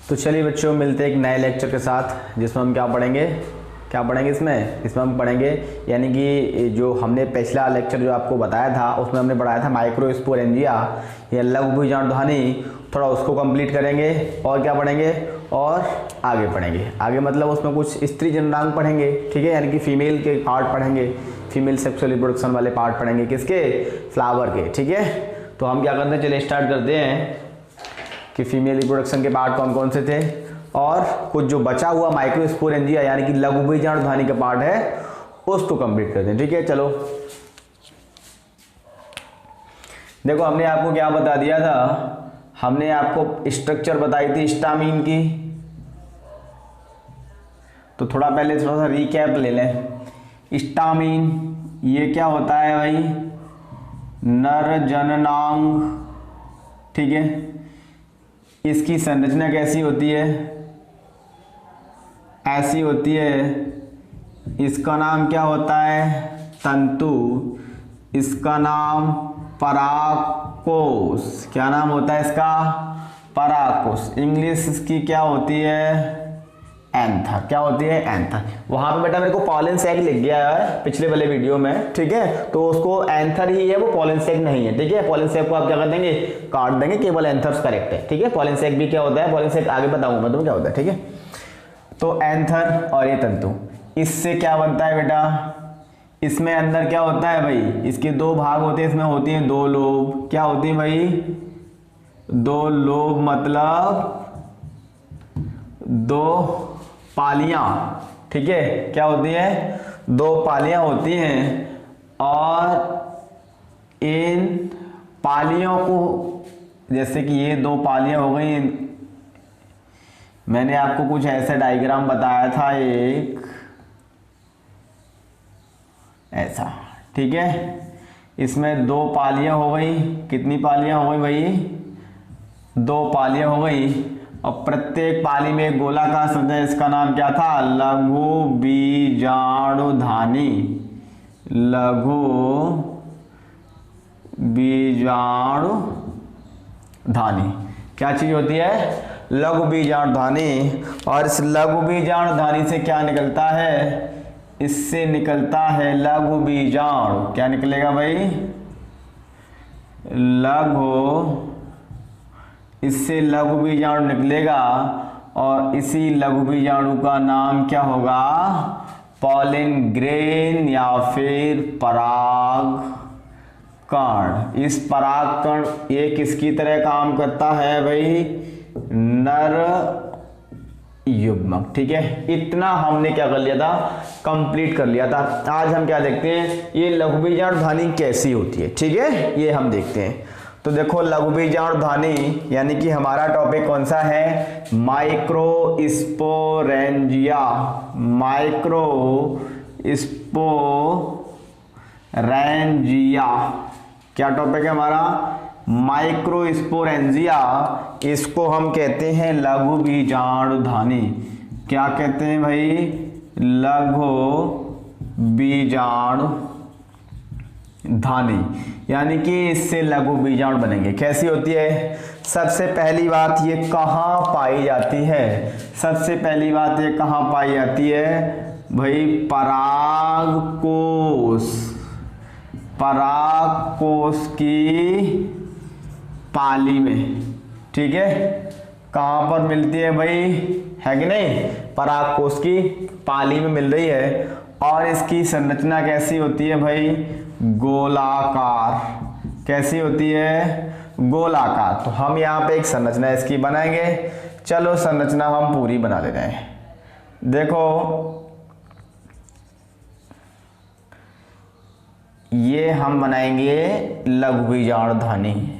तो चलिए बच्चों, मिलते हैं एक नए लेक्चर के साथ जिसमें हम क्या पढ़ेंगे इसमें हम पढ़ेंगे, यानी कि जो हमने पिछला लेक्चर जो आपको बताया था उसमें हमने पढ़ाया था माइक्रोस्पोरेंजिया या लघुभुजाणु ध्वनि, थोड़ा उसको कंप्लीट करेंगे और क्या पढ़ेंगे और आगे पढ़ेंगे। आगे मतलब उसमें कुछ स्त्री जननांग पढ़ेंगे, ठीक है, यानी कि फीमेल के पार्ट पढ़ेंगे, फीमेल सेक्सुअल रिप्रोडक्शन वाले पार्ट पढ़ेंगे, किसके, फ्लावर के, ठीक है। तो हम क्या करते हैं, चलिए स्टार्ट करते हैं कि फीमेल रिप्रोडक्शन के पार्ट कौन कौन से थे और कुछ जो बचा हुआ माइक्रोस्पोरेंजिया यानी कि लघुभुजाणु ध्वनि का पार्ट है उसको कंप्लीट करते हैं, ठीक है। चलो देखो, हमने आपको क्या बता दिया था, हमने आपको स्ट्रक्चर बताई थी स्टामीन की। तो थोड़ा पहले थोड़ा सा रिकैप ले लें। स्टामीन ये क्या होता है भाई, नर जननांग, ठीक है। इसकी संरचना कैसी होती है, ऐसी होती है। इसका नाम क्या होता है, तंतु। इसका नाम परागकोश, क्या नाम होता है इसका, परागकोश। इंग्लिश इसकी क्या होती है, एंथर। क्या होती है, एंथर। वहां पे बेटा मेरे को पॉलन सैक लिख गया है पिछले वाले वीडियो में, ठीक है, तो उसको एंथर ही है, वो पॉलन सैक नहीं है, ठीक है। पॉलन सैक को आप क्या कर देंगे, काट देंगे, केवल एंथर्स करेक्ट है, ठीक है। पॉलन सैक भी क्या होता है, पॉलन सैक आगे बताऊंगा मैं तुम्हें क्या होता है, ठीक है। तो एंथर और ये तंतु, इससे क्या बनता है बेटा, इसमें अंदर क्या होता है भाई, इसके दो भाग होते हैं, इसमें होती हैं दो लोब। क्या होती है भाई, दो लोब, मतलब दो पालियां, ठीक है। क्या होती है, दो पालियां होती हैं और इन पालियों को, जैसे कि ये दो पालियां हो गई, मैंने आपको कुछ ऐसा डायग्राम बताया था, एक ऐसा, ठीक है। इसमें दो पालियां हो गई, कितनी पालियां हो गई भाई, दो पालियां हो गई, और प्रत्येक पाली में एक गोलाकार संरचना, इसका नाम क्या था, लघुबीजाणु ध्वनि। लघुबीजाणु ध्वनि क्या चीज होती है, लघुबीजाणु ध्वनि। और इस लघुबीजाणु ध्वनि से क्या निकलता है, इससे निकलता है लघुबीजाणु। क्या निकलेगा भाई, इससे लघुबीजाणु निकलेगा, और इसी लघुबीजाणु का नाम क्या होगा, पॉलन ग्रेन या फिर परागकण। इस परागकण ये किसकी तरह काम करता है भाई, नर युग्मक, ठीक है। इतना हमने क्या कर लिया था, कंप्लीट कर लिया था। आज हम क्या देखते हैं, ये लघुबीजाणु ध्वनि कैसी होती है, ठीक है, ये हम देखते हैं। तो देखो, लघुबीजाणु ध्वनि यानी कि हमारा टॉपिक कौन सा है, माइक्रोस्पोरेंजिया। माइक्रोस्पोरेंजिया क्या टॉपिक है हमारा, माइक्रोस्पोरेंजिया। इसको हम कहते हैं लघुबीजाणु ध्वनि। क्या कहते हैं भाई, लघुबीजाणु ध्वनि, यानी कि इससे लघुबीजाणु बनेंगे। कैसी होती है, सबसे पहली बात ये कहाँ पाई जाती है, सबसे पहली बात ये कहाँ पाई जाती है भाई, परागकोश की पाली में, ठीक है। कहाँ पर मिलती है भाई, है कि नहीं, परागकोश की पाली में मिल रही है। और इसकी संरचना कैसी होती है भाई, गोलाकार। कैसी होती है, गोलाकार। तो हम यहाँ पे एक संरचना इसकी बनाएंगे। चलो संरचना हम पूरी बना लेते हैं। देखो ये हम बनाएंगे लघुबीजाणु ध्वनि।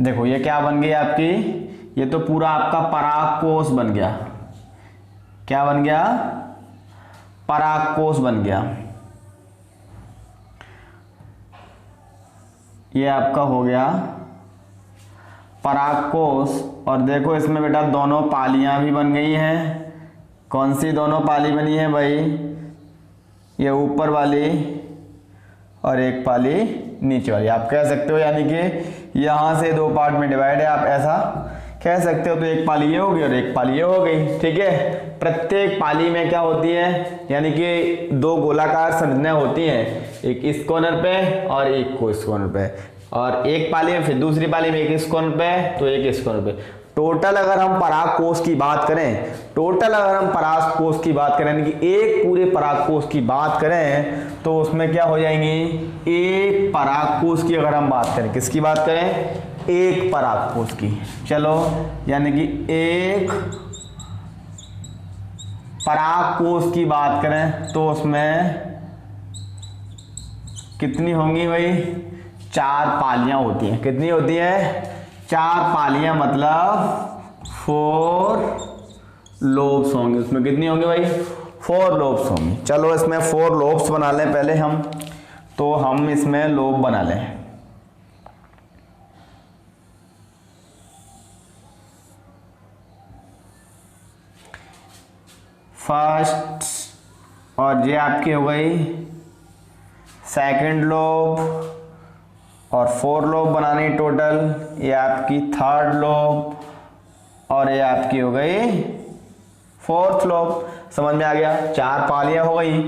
देखो ये क्या बन गई आपकी, ये तो पूरा आपका परागकोश बन गया। क्या बन गया, परागकोश बन गया। ये आपका हो गया परागकोश। और देखो इसमें बेटा दोनों पालियां भी बन गई हैं। कौन सी दोनों पाली बनी है भाई, ये ऊपर वाली और एक पाली नीचे वाली, आप कह सकते हो। यानी कि यहाँ से दो पार्ट में डिवाइड है, आप ऐसा कह सकते हो। तो एक पाली ये होगी और एक पाली ये हो गई, ठीक है। प्रत्येक पाली में क्या होती है, यानी कि दो गोलाकार संरचनाएं होती हैं, एक इस कॉर्नर पे और एक को इस कॉर्नर पे, और एक पाली में फिर दूसरी पाली में एक इस कॉर्नर पे तो एक इस कॉर्नर पे। टोटल अगर हम परागकोश की बात करें, यानी कि एक पूरे परागकोश की बात करें तो उसमें क्या हो जाएंगी, एक परागकोश की अगर हम बात करें, किसकी बात करें, एक परागकोश की। चलो, यानी कि एक परागकोश की बात करें तो उसमें कितनी होंगी भाई, 4 पालियां होती हैं। कितनी होती है, 4 पालियां, मतलब 4 लोब्स होंगे। उसमें कितनी होंगी भाई, 4 लोब्स होंगी। चलो इसमें 4 लोब्स बना लें पहले हम, तो हम इसमें लोब बना लें। फर्स्ट, और ये आपकी हो गई सेकंड लोब, और 4 लोब बनानी टोटल, ये आपकी थर्ड लोब, और ये आपकी हो गई फोर्थ लोब। समझ में आ गया, 4 पालियां हो गई।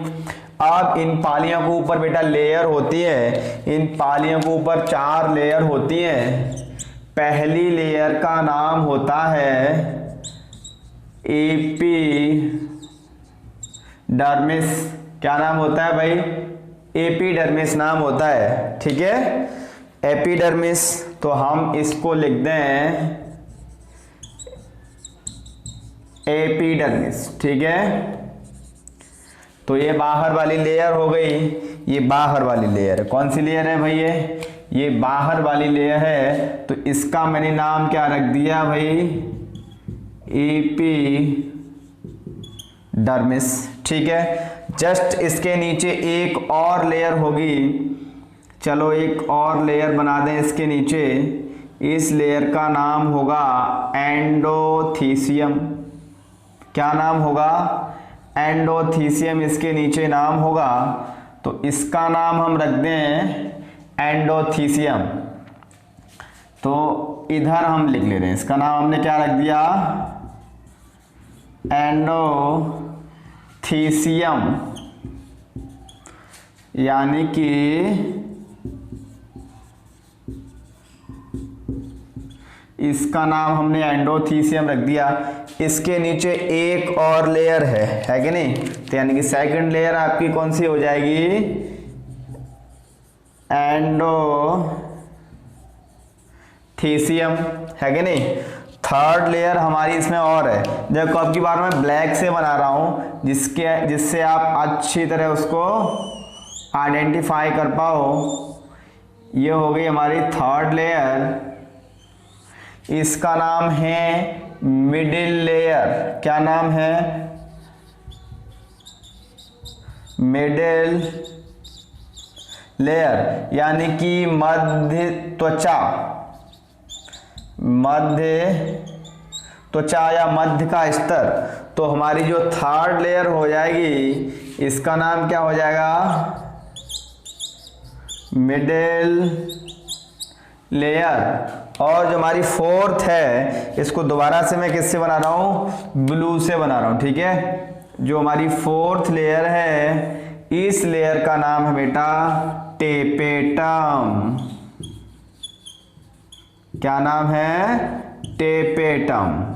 अब इन पालियों के ऊपर बेटा लेयर होती है, इन पालियों के ऊपर 4 लेयर होती हैं। पहली लेयर का नाम होता है एपिडर्मिस। क्या नाम होता है भाई, एपिडर्मिस नाम होता है, ठीक है, एपिडर्मिस। तो हम इसको लिख दें एपिडर्मिस, ठीक है। तो ये बाहर वाली लेयर हो गई, ये बाहर वाली लेयर है। कौन सी लेयर है भाई, ये बाहर वाली लेयर है। तो इसका मैंने नाम क्या रख दिया भाई, एपिडर्मिस, ठीक है। जस्ट इसके नीचे एक और लेयर होगी, चलो एक और लेयर बना दें इसके नीचे। इस लेयर का नाम होगा एंडोथीसियम। क्या नाम होगा, एंडोथीसियम इसके नीचे नाम होगा। तो इसका नाम हम रख दें एंडोथीसियम। तो इधर हम लिख ले रहे हैं, इसका नाम हमने क्या रख दिया, एंडोथीसियम। यानी कि इसका नाम हमने एंडोथीसियम रख दिया। इसके नीचे एक और लेयर है कि नहीं, तो यानी कि सेकंड लेयर आपकी कौन सी हो जाएगी, एंडोथीसियम, है कि नहीं। थर्ड लेयर हमारी इसमें और है, देखो अब की बार मैं ब्लैक से बना रहा हूं, जिससे आप अच्छी तरह उसको आइडेंटिफाई कर पाओ। ये हो गई हमारी थर्ड लेयर, इसका नाम है मिडिल लेयर। क्या नाम है, मिडिल लेयर, यानी कि मध्य त्वचा या मध्य का स्तर। तो हमारी जो थर्ड लेयर हो जाएगी, इसका नाम क्या हो जाएगा, मिडिल लेयर। और जो हमारी फोर्थ है, इसको दोबारा से मैं किससे बना रहा हूं, ब्लू से बना रहा हूं, ठीक है। जो हमारी फोर्थ लेयर है, इस लेयर का नाम है बेटा टेपेटम। क्या नाम है, टेपेटम।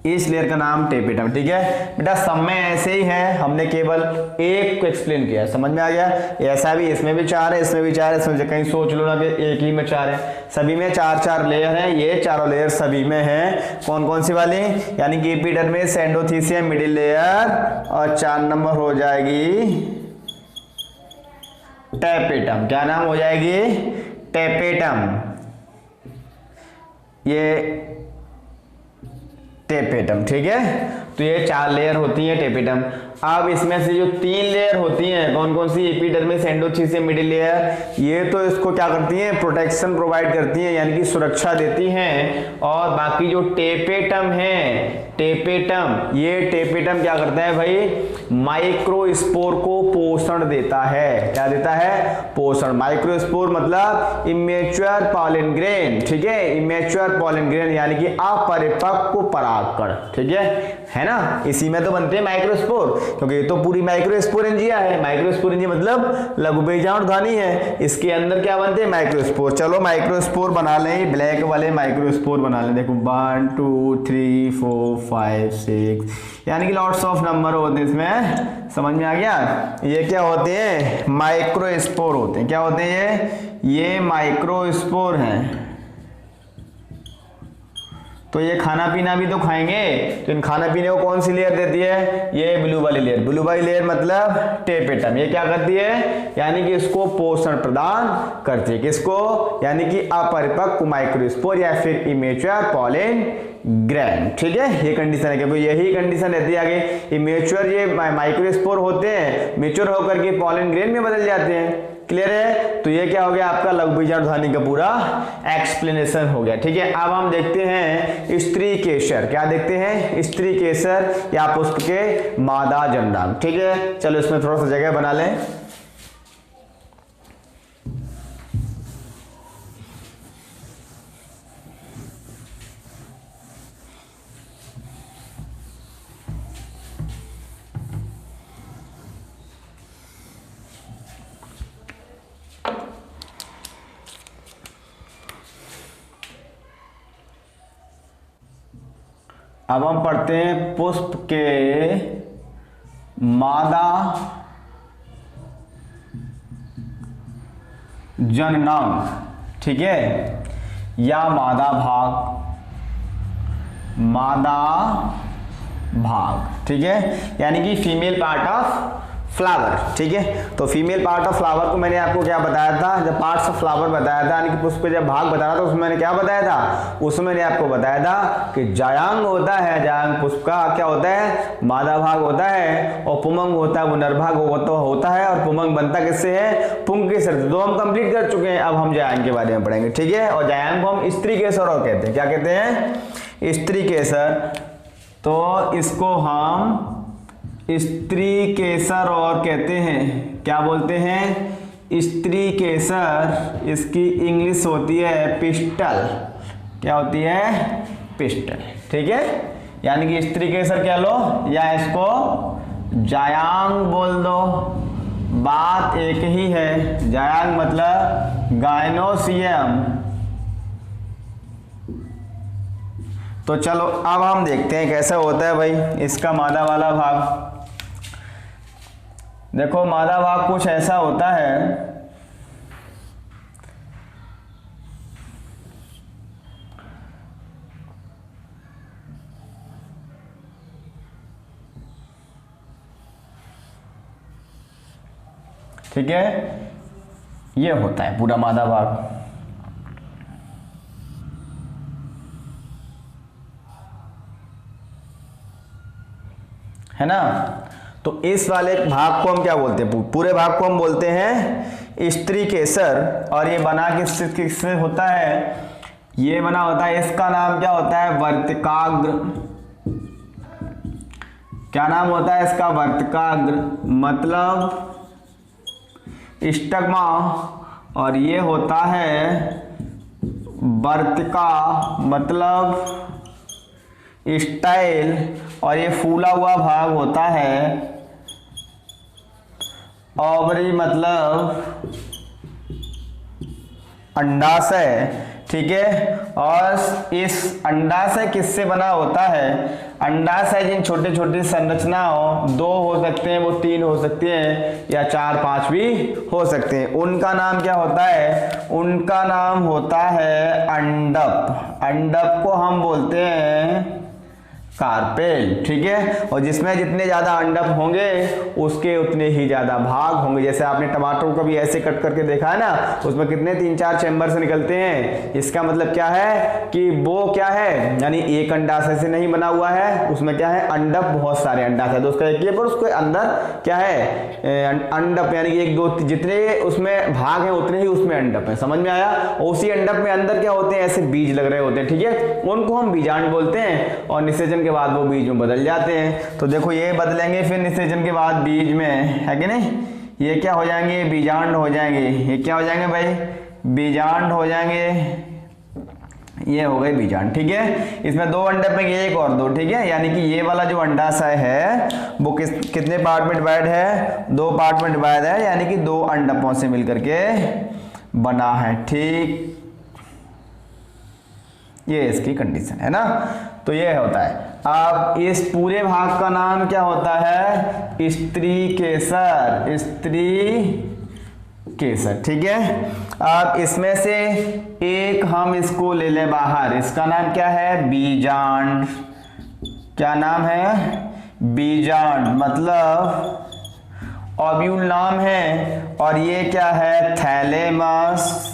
इस लेयर का नाम टेपेटम, ठीक है बेटा। सब में ऐसे ही है, हमने केवल एक को एक्सप्लेन किया, समझ में आ गया। ऐसा भी इसमें भी 4 है, इसमें भी 4 है, इसमें कहीं सोच लो ना कि एक ही में 4 है, सभी में 4 लेयर है। ये चारों लेयर सभी में है। कौन कौन सी वाली, यानी कि एपिडर्मिस, एंडोथीसियम, मिडिल लेयर, और 4 नंबर हो जाएगी टेपेटम। क्या नाम हो जाएगी, टेपेटम। ये टेपेटम, ठीक है। तो ये 4 लेयर होती है टेपिटम। अब इसमें से जो 3 लेयर होती हैं कौन कौन सी, एपिडर्मिस, एंडोथीसियम, मिडिल लेयर, ये तो इसको क्या करती हैं, प्रोटेक्शन प्रोवाइड करती हैं यानी कि सुरक्षा देती हैं। और बाकी जो टेपेटम है, टेपेटम, ये टेपेटम क्या करता है भाई, माइक्रोस्पोर को पोषण देता है। क्या देता है, पोषण। माइक्रोस्पोर मतलब इमेच्योर पॉलन ग्रेन, ठीक है, इमेच्योर पॉलन ग्रेन यानी कि अपरिपक्व परागकण, ठीक है ना। इसी में तो बनते हैं माइक्रोस्पोर, क्योंकि ये तो पूरी माइक्रोस्पोरेंजिया है। माइक्रोस्पोरेंजिया मतलब लघु बीजाणुधानी है, इसके अंदर क्या बनते हैं, माइक्रोस्पोर। चलो माइक्रोस्पोर बना लें, ब्लैक वाले माइक्रोस्पोर बना लें। देखो 1 2 3 4 5 6 यानी कि लॉट्स ऑफ नंबर होते हैं इसमें, समझ में आ गया। ये क्या होते हैं, माइक्रोस्पोर होते हैं। क्या होते हैं ये माइक्रोस्पोर हैं। तो ये खाना पीना भी तो खाएंगे, तो इन खाना पीने को कौन सी लेयर देती है, ये ब्लू वाली लेयर। ब्लू वाली लेयर मतलब टेपेटम, ये क्या करती है, यानी कि इसको पोषण प्रदान करती है। किसको, यानी कि अपरिपक्व माइक्रोस्पोर या फिर इमेच्योर पॉलन ग्रेन, ठीक है। ये कंडीशन है, क्योंकि यही कंडीशन रहती है आगे। इमेच्योर ये माइक्रोस्पोर होते हैं, मेच्योर होकर के पॉलन ग्रेन में बदल जाते हैं। क्लियर है। तो ये क्या हो गया आपका लघु बीजाणुधानी का पूरा एक्सप्लेनेशन हो गया, ठीक है। अब हम देखते हैं स्त्री केसर। क्या देखते हैं, स्त्री केसर या पुष्प के मादा जन्मांग, ठीक है। चलो इसमें थोड़ा सा जगह बना लें। अब हम पढ़ते हैं पुष्प के मादा जननांग, ठीक है, या मादा भाग, मादा भाग, ठीक है, यानी कि फीमेल पार्ट ऑफ फ्लावर, ठीक है। तो फीमेल पार्ट ऑफ फ्लावर को मैंने आपको क्या बताया था, जब पार्ट्स ऑफ फ्लावर बताया था, यानी कि पुष्प के जब भाग बताया था, उसमें मैंने क्या बताया था, उसमें मैंने आपको बताया था कि जायांग होता है, जायांग पुष्प का क्या होता है, मादा भाग होता है, और पुमंग होता है वो नरभाग होता है, और पुमंग बनता किससे है, पुंग के सर। दो हम कंप्लीट कर चुके हैं, अब हम जायांग के बारे में पढ़ेंगे, ठीक है। और जायांग को हम स्त्री केसर और कहते हैं, क्या कहते हैं, स्त्री केसर। तो इसको हम स्त्री केसर और कहते हैं, क्या बोलते हैं, स्त्री केसर। इसकी इंग्लिश होती है पिस्टल, क्या होती है, पिस्टल, ठीक है। यानी कि स्त्री केसर कह लो या इसको जायांग बोल दो, बात एक ही है। जायांग मतलब गायनोसियम। तो चलो अब हम देखते हैं कैसा होता है भाई इसका मादा वाला भाग। देखो मादा भाग कुछ ऐसा होता है, ठीक है, ये होता है पूरा मादा भाग, है ना। तो इस वाले भाग को हम क्या बोलते हैं, पूरे भाग को हम बोलते हैं स्त्री केसर। और ये बना किससे होता है, ये बना होता है, इसका नाम क्या होता है, वर्तिकाग्र। क्या नाम होता है इसका, वर्तिकाग्र मतलब स्टग्मा, और ये होता है वर्तिका मतलब स्टाइल, और ये फूला हुआ भाग होता है ओवरी मतलब अंडाशय, ठीक है। और इस अंडाशय किससे बना होता है, अंडाशय जिन छोटे छोटे संरचनाओं, 2 हो सकते हैं, वो 3 हो सकते हैं, या 4 5 भी हो सकते हैं, उनका नाम क्या होता है, उनका नाम होता है अंडप। अंडप को हम बोलते हैं कार्पेल, ठीक है। और जिसमें जितने ज्यादा अंडक होंगे उसके उतने ही ज्यादा भाग होंगे। जैसे आपने टमाटर को भी ऐसे कट करके देखा है ना, उसमें कितने 3-4 चैम्बर से निकलते हैं। इसका मतलब क्या है कि वो क्या है, यानी एक अंडाशय से नहीं बना हुआ है, उसमें क्या है अंडक बहुत सारे अंडाशय, तो उसका एक ये पर उसके अंदर क्या है अंडक, यानी कि 1-2 जितने उसमें भाग हैं उतने ही उसमें अंडक है। समझ में आया। और उसी अंडक में अंदर क्या होते हैं, ऐसे बीज लग रहे होते हैं, ठीक है, उनको हम बीजांड बोलते हैं। और निषेचन के बाद वो बीज में बदल जाते हैं। तो देखो ये बदलेंगे फिर निषेचन के बाद बीज में, है कि नहीं। ये क्या हो जाएंगे, बीजांड हो जाएंगे। ये क्या हो जाएंगे भाई, बीजांड हो जाएंगे। ये हो गए बीजांड, ठीक है। इसमें 2 अंडक में ये एक और 2, ठीक है। यानी कि ये वाला जो अंडाशय है वो कितने पार्ट में डिवाइड है, 2 पार्ट में डिवाइड है, यानी कि 2 अंडकों से मिलकर के बना है, ठीक। ये इसकी कंडीशन है ना। तो ये होता है। अब इस पूरे भाग का नाम क्या होता है, स्त्री केसर, स्त्री केसर, ठीक है। अब इसमें से एक हम इसको ले ले बाहर, इसका नाम क्या है, बीजांड। क्या नाम है, बीजांड, मतलब ओव्यूल नाम है। और ये क्या है, थैलेमस,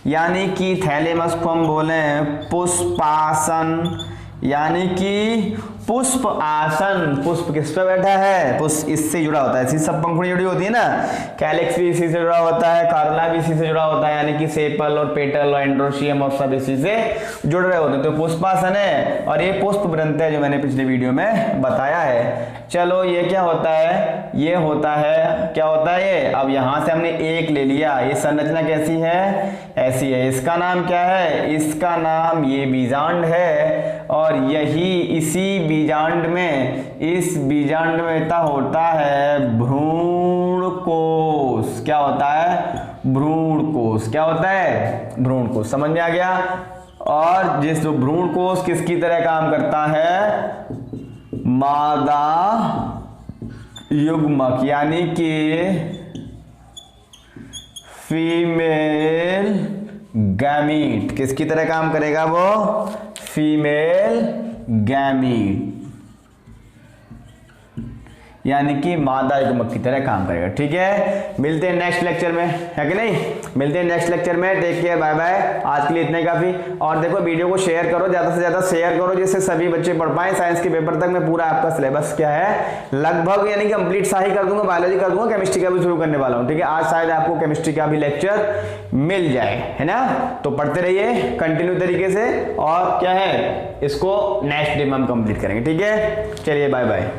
यानी कि थैलेमस को हम बोले पुष्पासन, यानी कि पुष्प आसन। पुष्प किस पे बैठा है, पुष्प इससे जुड़ा होता है, इसी सब पंखुड़ी जुड़ी होती है ना। कैलेक्स भी इसी से जुड़ा होता है, कार्ला भी इसी से जुड़ा होता है, यानी कि सेपल और पेटल और एंड्रोशियम और सब इसी से जुड़ रहे होते हैं। तो पुष्पासन है। और ये पुष्प ग्रंथ है जो मैंने पिछले वीडियो में बताया है। चलो ये क्या होता है, ये होता है, क्या होता है ये, अब यहां से हमने एक ले लिया। ये संरचना कैसी है, ऐसी है। इसका नाम क्या है, इसका नाम ये बीजांड है। और यही इसी बीजांड में, इस बीजांड में होता है भ्रूण कोश। क्या होता है, भ्रूण कोश। क्या होता है, भ्रूण कोश। समझ में आ गया। और जिस भ्रूण कोश किसकी तरह काम करता है, मादा युग्मक, यानी कि फीमेल गैमीट। किसकी तरह काम करेगा वो, फीमेल गैमीट, यानी कि मादा युग्मक की तरह काम करेगा, ठीक है। मिलते हैं नेक्स्ट लेक्चर में, है कि नहीं। मिलते हैं नेक्स्ट लेक्चर में। Take care, bye bye. आज के लिए इतना ही काफी। और देखो वीडियो को शेयर करो, ज्यादा से ज्यादा शेयर करो, जिससे सभी बच्चे पढ़ पाए। साइंस के पेपर तक मैं पूरा आपका सिलेबस क्या है लगभग यानी कंप्लीट सा ही कर दूंगा। बायोलॉजी कर दूंगा, केमिस्ट्री का भी शुरू करने वाला हूँ, ठीक है। आज शायद आपको केमिस्ट्री का भी लेक्चर मिल जाए, है ना। तो पढ़ते रहिए कंटिन्यू तरीके से। और क्या है, इसको नेक्स्ट डे में हम कंप्लीट करेंगे, ठीक है। चलिए बाय बाय।